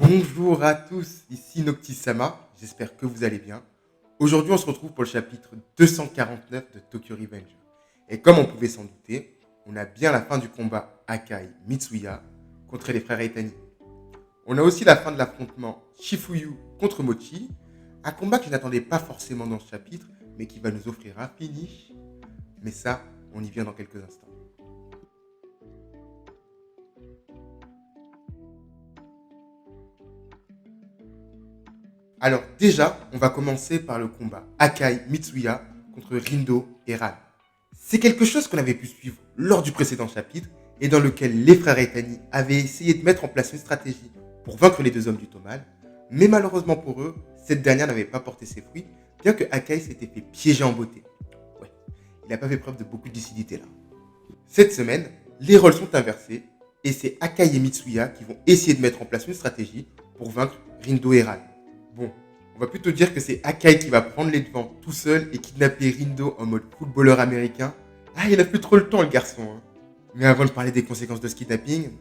Bonjour à tous, ici Noctisama, j'espère que vous allez bien. Aujourd'hui on se retrouve pour le chapitre 249 de Tokyo Revenge. Et comme on pouvait s'en douter, on a bien la fin du combat Akai-Mitsuya contre les frères Etani. On a aussi la fin de l'affrontement Shifuyu contre Mochi, un combat que je n'attendais pas forcément dans ce chapitre, mais qui va nous offrir un finish. Mais ça, on y vient dans quelques instants. Alors déjà, on va commencer par le combat Akai-Mitsuya contre Rindo et Ran. C'est quelque chose qu'on avait pu suivre lors du précédent chapitre et dans lequel les frères Etani avaient essayé de mettre en place une stratégie pour vaincre les deux hommes du Tomal, mais malheureusement pour eux, cette dernière n'avait pas porté ses fruits, bien que Akai s'était fait piéger en beauté. Ouais, il n'a pas fait preuve de beaucoup de lucidité là. Cette semaine, les rôles sont inversés et c'est Akai et Mitsuya qui vont essayer de mettre en place une stratégie pour vaincre Rindo et Ran. Bon, on va plutôt dire que c'est Akai qui va prendre les devants tout seul et kidnapper Rindo en mode footballeur américain. Ah, il a plus trop le temps le garçon. Hein. Mais avant de parler des conséquences de ce kidnapping,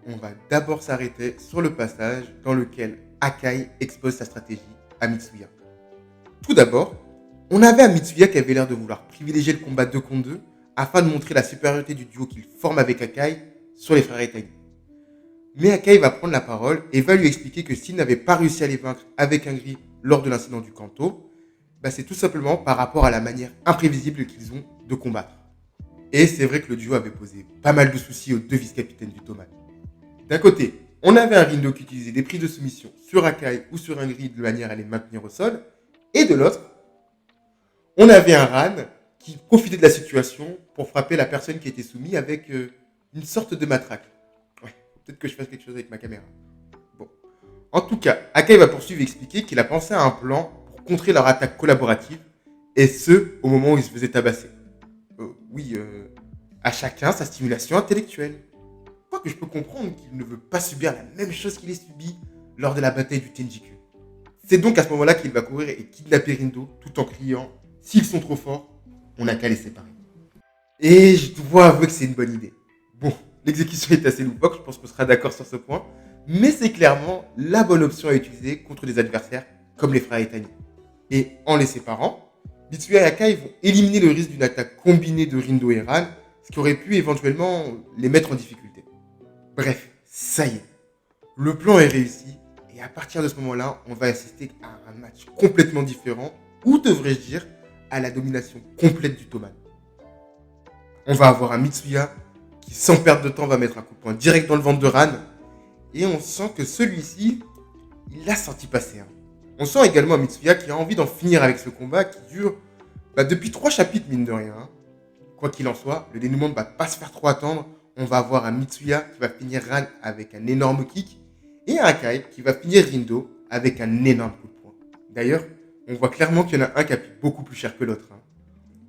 on va d'abord s'arrêter sur le passage dans lequel Akai expose sa stratégie à Mitsuya. Tout d'abord, on avait un Mitsuya qui avait l'air de vouloir privilégier le combat 2 contre 2 afin de montrer la supériorité du duo qu'il forme avec Akai sur les frères Etani. Mais Akai va prendre la parole et va lui expliquer que s'il n'avait pas réussi à les vaincre avec un gris lors de l'incident du Kanto, c'est tout simplement par rapport à la manière imprévisible qu'ils ont de combattre. Et c'est vrai que le duo avait posé pas mal de soucis aux deux vice-capitaines du Toman. D'un côté, on avait un Rindo qui utilisait des prises de soumission sur Akai ou sur un gris de manière à les maintenir au sol, et de l'autre, on avait un Ran qui profitait de la situation pour frapper la personne qui était soumise avec une sorte de matraque. Peut-être que je fasse quelque chose avec ma caméra. Bon. En tout cas, Akai va poursuivre et expliquer qu'il a pensé à un plan pour contrer leur attaque collaborative, et ce, au moment où ils se faisaient tabasser. À chacun sa stimulation intellectuelle. Quoique je peux comprendre qu'il ne veut pas subir la même chose qu'il ait subi lors de la bataille du Tenjiku. C'est donc à ce moment-là qu'il va courir et kidnapper Rindo tout en criant « S'ils sont trop forts, on n'a qu'à les séparer ». Et je dois avouer que c'est une bonne idée. Bon, l'exécution est assez loufoque, je pense qu'on sera d'accord sur ce point, mais c'est clairement la bonne option à utiliser contre des adversaires comme les frères Etani. Et en les séparant, Mitsuya et Akai vont éliminer le risque d'une attaque combinée de Rindo et Ran, ce qui aurait pu éventuellement les mettre en difficulté. Bref, ça y est, le plan est réussi, et à partir de ce moment-là, on va assister à un match complètement différent, ou devrais-je dire, à la domination complète du Toman. On va avoir un Mitsuya qui, sans perdre de temps, va mettre un coup de poing direct dans le ventre de Ran. Et on sent que celui-ci, il l'a senti passer. Hein. On sent également un Mitsuya qui a envie d'en finir avec ce combat qui dure depuis 3 chapitres, mine de rien. Hein. Quoi qu'il en soit, le dénouement ne va pas se faire trop attendre. On va avoir un Mitsuya qui va finir Ran avec un énorme kick. Et un Akai qui va finir Rindo avec un énorme coup de poing. D'ailleurs, on voit clairement qu'il y en a un qui appuie beaucoup plus cher que l'autre. Hein.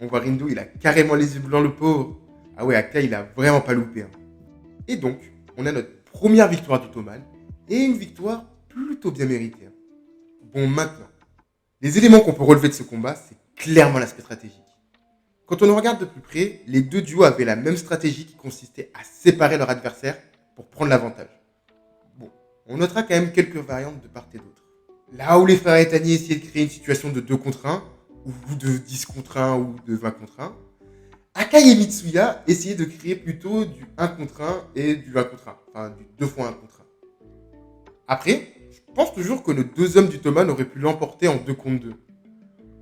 On voit Rindo, il a carrément les yeux blancs, le pauvre. Ah ouais, Akai, il a vraiment pas loupé. Hein. Et donc, on a notre première victoire du Toman, et une victoire plutôt bien méritée. Hein. Bon, maintenant, les éléments qu'on peut relever de ce combat, c'est clairement l'aspect stratégique. Quand on regarde de plus près, les deux duos avaient la même stratégie qui consistait à séparer leur adversaire pour prendre l'avantage. Bon, on notera quand même quelques variantes de part et d'autre. Là où les frères Etani essayaient de créer une situation de 2 contre 1, ou de 10 contre 1, ou de 20 contre 1, Akai et Mitsuya essayaient de créer plutôt du 1 contre 1 et du 1 contre 1. Enfin, du 2 fois 1 contre 1. Après, je pense toujours que nos deux hommes du Toman auraient pu l'emporter en 2 contre 2.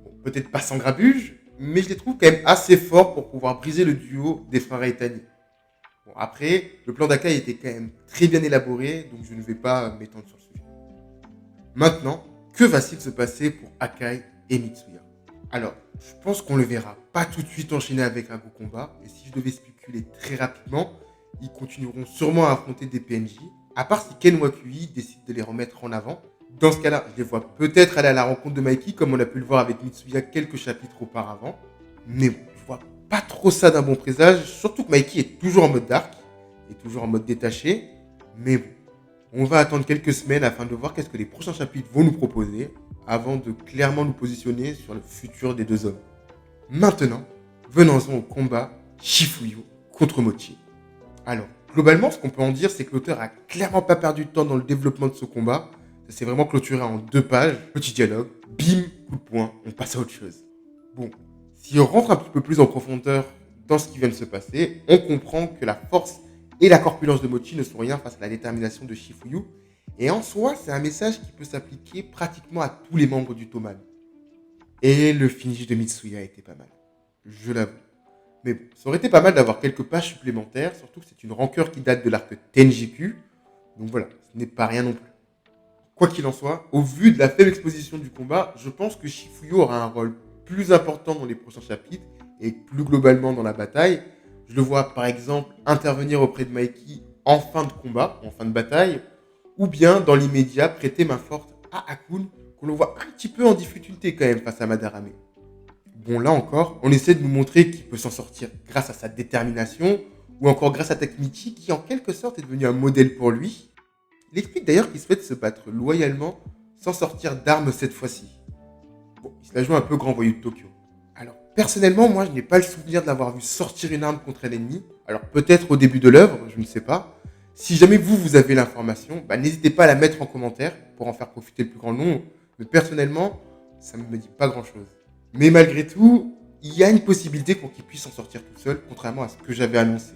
Bon, peut-être pas sans grabuge, mais je les trouve quand même assez forts pour pouvoir briser le duo des frères Etani. Bon, après, le plan d'Akai était quand même très bien élaboré, donc je ne vais pas m'étendre sur le sujet. Maintenant, que va-t-il se passer pour Akai et Mitsuya? Alors, je pense qu'on le verra pas tout de suite enchaîner avec un gros combat, et si je devais spéculer très rapidement, ils continueront sûrement à affronter des PNJ, à part si Ken Wakui décide de les remettre en avant. Dans ce cas-là, je les vois peut-être aller à la rencontre de Mikey, comme on a pu le voir avec Mitsuya quelques chapitres auparavant, mais bon, je vois pas trop ça d'un bon présage, surtout que Mikey est toujours en mode dark, est toujours en mode détaché, mais bon, on va attendre quelques semaines afin de voir qu'est-ce que les prochains chapitres vont nous proposer, avant de clairement nous positionner sur le futur des deux hommes. Maintenant, venons-en au combat Shifuyu contre Mochi. Alors, Globalement, ce qu'on peut en dire, c'est que l'auteur a clairement pas perdu de temps dans le développement de ce combat. Ça s'est vraiment clôturé en 2 pages, petit dialogue, bim, coup de poing, on passe à autre chose. Bon, si on rentre un petit peu plus en profondeur dans ce qui vient de se passer, on comprend que la force et la corpulence de Mochi ne sont rien face à la détermination de Shifuyu. Et en soi, c'est un message qui peut s'appliquer pratiquement à tous les membres du Toman. Et le finish de Mitsuya était pas mal, je l'avoue. Mais bon, ça aurait été pas mal d'avoir quelques pages supplémentaires, surtout que c'est une rancœur qui date de l'arc Tenjiku. Donc voilà, ce n'est pas rien non plus. Quoi qu'il en soit, au vu de la faible exposition du combat, je pense que Shifuyu aura un rôle plus important dans les prochains chapitres et plus globalement dans la bataille. Je le vois par exemple intervenir auprès de Mikey en fin de combat, en fin de bataille, ou bien dans l'immédiat prêter main forte à Akun, qu'on le voit un petit peu en difficulté quand même face à Madarame. Bon, là encore, on essaie de nous montrer qu'il peut s'en sortir grâce à sa détermination, ou encore grâce à Takemichi, qui en quelque sorte est devenu un modèle pour lui. Il explique d'ailleurs qu'il souhaite se battre loyalement, sans sortir d'armes cette fois-ci. Bon, il se la joue un peu grand voyou de Tokyo. Alors, personnellement, moi, je n'ai pas le souvenir de l'avoir vu sortir une arme contre un ennemi. Alors, peut-être au début de l'œuvre, je ne sais pas. Si jamais vous avez l'information, n'hésitez pas à la mettre en commentaire pour en faire profiter le plus grand nombre. Mais personnellement, ça ne me dit pas grand-chose. Mais malgré tout, il y a une possibilité pour qu'il puisse s'en sortir tout seul, contrairement à ce que j'avais annoncé.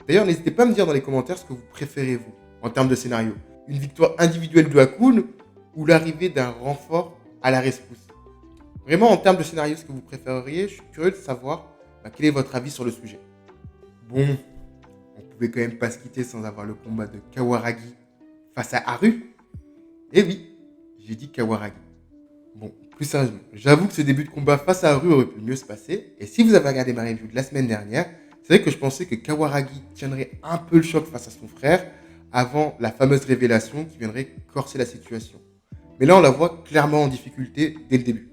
D'ailleurs, n'hésitez pas à me dire dans les commentaires ce que vous préférez, vous, en termes de scénario. Une victoire individuelle de Hakun ou l'arrivée d'un renfort à la rescousse. Vraiment, en termes de scénario, ce que vous préféreriez, je suis curieux de savoir quel est votre avis sur le sujet. Bon, on pouvait quand même pas se quitter sans avoir le combat de Kawaragi face à Haru. Eh oui, j'ai dit Kawaragi. Bon, plus sérieusement, j'avoue que ce début de combat face à Haru aurait pu mieux se passer. Et si vous avez regardé ma review de la semaine dernière, c'est vrai que je pensais que Kawaragi tiendrait un peu le choc face à son frère avant la fameuse révélation qui viendrait corser la situation. Mais là, on la voit clairement en difficulté dès le début.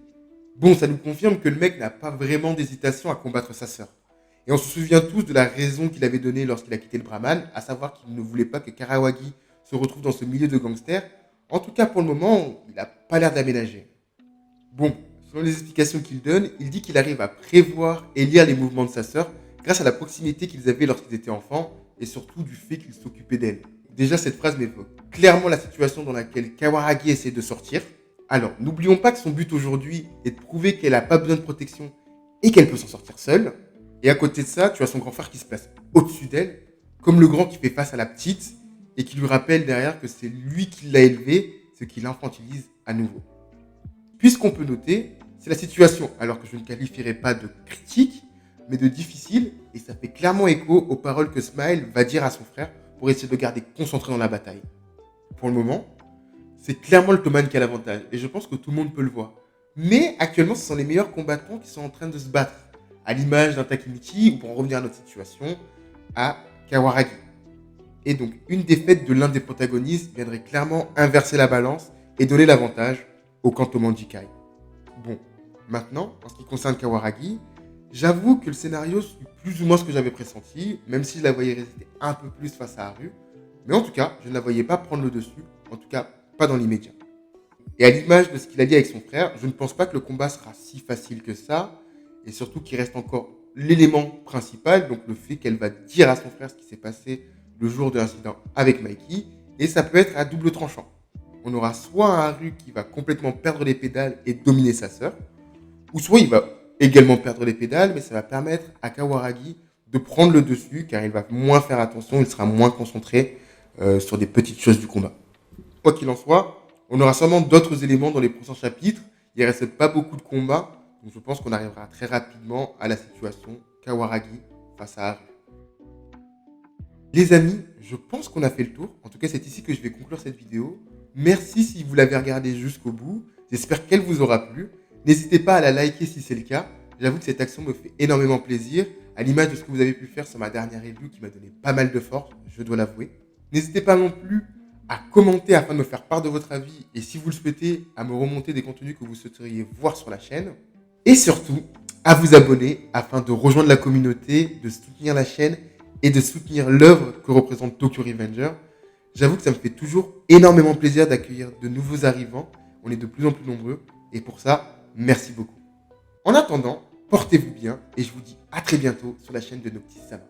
Bon, ça nous confirme que le mec n'a pas vraiment d'hésitation à combattre sa sœur. Et on se souvient tous de la raison qu'il avait donnée lorsqu'il a quitté le Brahman, à savoir qu'il ne voulait pas que Karawagi se retrouve dans ce milieu de gangsters. En tout cas, pour le moment, il n'a pas l'air d'aménager. Bon, selon les explications qu'il donne, il dit qu'il arrive à prévoir et lire les mouvements de sa sœur grâce à la proximité qu'ils avaient lorsqu'ils étaient enfants et surtout du fait qu'il s'occupait d'elle. Déjà, cette phrase m'évoque clairement la situation dans laquelle Kawaragi essaie de sortir. Alors, n'oublions pas que son but aujourd'hui est de prouver qu'elle n'a pas besoin de protection et qu'elle peut s'en sortir seule. Et à côté de ça, tu as son grand frère qui se place au-dessus d'elle, comme le grand qui fait face à la petite et qui lui rappelle derrière que c'est lui qui l'a élevée, ce qui l'infantilise à nouveau. Puis ce qu'on peut noter, c'est la situation, alors que je ne qualifierais pas de critique, mais de difficile, et ça fait clairement écho aux paroles que Smile va dire à son frère pour essayer de le garder concentré dans la bataille. Pour le moment, c'est clairement le Toman qui a l'avantage, et je pense que tout le monde peut le voir. Mais actuellement, ce sont les meilleurs combattants qui sont en train de se battre, à l'image d'un Takemichi, ou pour en revenir à notre situation, à Kawaragi. Et donc, une défaite de l'un des protagonistes viendrait clairement inverser la balance et donner l'avantage au Kantoman Jikai. Bon, maintenant, en ce qui concerne Kawaragi, j'avoue que le scénario suit plus ou moins ce que j'avais pressenti, même si je la voyais résister un peu plus face à Haru. Mais en tout cas, je ne la voyais pas prendre le dessus, en tout cas pas dans l'immédiat. Et à l'image de ce qu'il a dit avec son frère, je ne pense pas que le combat sera si facile que ça, et surtout qu'il reste encore l'élément principal, donc le fait qu'elle va dire à son frère ce qui s'est passé le jour de l'incident avec Mikey, et ça peut être à double tranchant. On aura soit un Haru qui va complètement perdre les pédales et dominer sa sœur, ou soit il va également perdre les pédales, mais ça va permettre à Kawaragi de prendre le dessus, car il va moins faire attention, il sera moins concentré sur des petites choses du combat. Quoi qu'il en soit, on aura sûrement d'autres éléments dans les prochains chapitres, il ne reste pas beaucoup de combats, donc je pense qu'on arrivera très rapidement à la situation Kawaragi face à Haru. Les amis, je pense qu'on a fait le tour. En tout cas, c'est ici que je vais conclure cette vidéo. Merci si vous l'avez regardée jusqu'au bout. J'espère qu'elle vous aura plu. N'hésitez pas à la liker si c'est le cas. J'avoue que cette action me fait énormément plaisir, à l'image de ce que vous avez pu faire sur ma dernière review qui m'a donné pas mal de force, je dois l'avouer. N'hésitez pas non plus à commenter afin de me faire part de votre avis et si vous le souhaitez, à me remonter des contenus que vous souhaiteriez voir sur la chaîne. Et surtout, à vous abonner afin de rejoindre la communauté, de soutenir la chaîne et de soutenir l'œuvre que représente Tokyo Revenger. J'avoue que ça me fait toujours énormément plaisir d'accueillir de nouveaux arrivants. On est de plus en plus nombreux et pour ça, merci beaucoup. En attendant, portez-vous bien et je vous dis à très bientôt sur la chaîne de Noctis Sama.